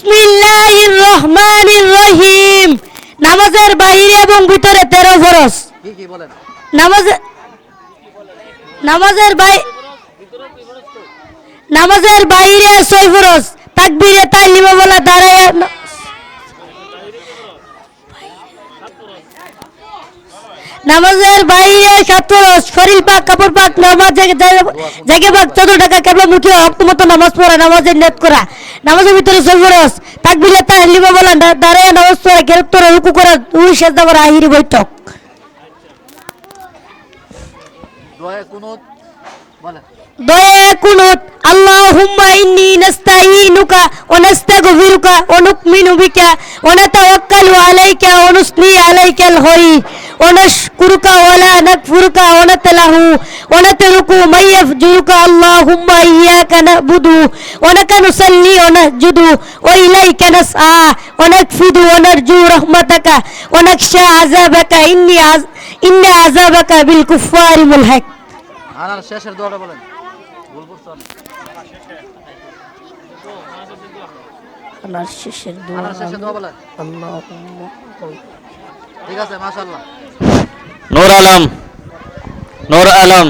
বিসমিল্লাহির রহমানির রহিম। নামাজের বাইরে এবং ভিতরে 13 ফরজ। কি কি বলেন? নামাজ নামাজের বাইরে নামাজের বাইরে 6 ফরজ। তাকবীরে তাহলিমা বলা দাঁড়ায়। নামাজের বাইরে 7 ফরজ। শরীর পাক, কাপড় পাক, নামাজ জায়গা পাক, 14 টাকা কেবলামুখী অক্তমত নামাজ পড়া, নামাজের নিয়ত করা। নামাজের ভিতরে 6 ফরজ। তাকবীরে তাহলিমা বলা দাঁড়ায় নামাজ পড়া, গ্রেপ্তার রুকু করা, দুই সেজদা করা, আহিরি বৈঠক। দোয়া কুনুত বলেন। দয়া কুনুত। আল্লাহুম্মা ইন্নী নাস্তাঈনুকা ওয়া নাস্তাগফিরুকা ওয়া নু'মিনু বিকা ওয়া নাতাওয়াক্কালু আলাইকা ওয়া নুসনি আলাইকাল খায়র ওয়া নাশকুরুকা ওয়া লা নাকফুরুকা ওয়া নাতলাহু ওয়া নাতরুকু মান ইয়াফজুরুকা। আল্লাহুম্মা ইয়্যাকা না'বুদু ওয়া লাকা নুসাল্লি ওয়া নাসজুদু ওয়া ইলাইকা নাসআ ওয়া নাকফিদু ওয়া নারজু রাহমাতাকা ওয়া নাখশা আযাবাকা ইন্না আযাবাকা বিল কুফফারি মুলহাক। আনার শেষের দোয়াটা বলেন। ভুল করছেন। আনার শেষের আনার শেষের দোয়া বলেন। আল্লাহুম্মা। ঠিক আছে, মাশাআল্লাহ। নূর আলম।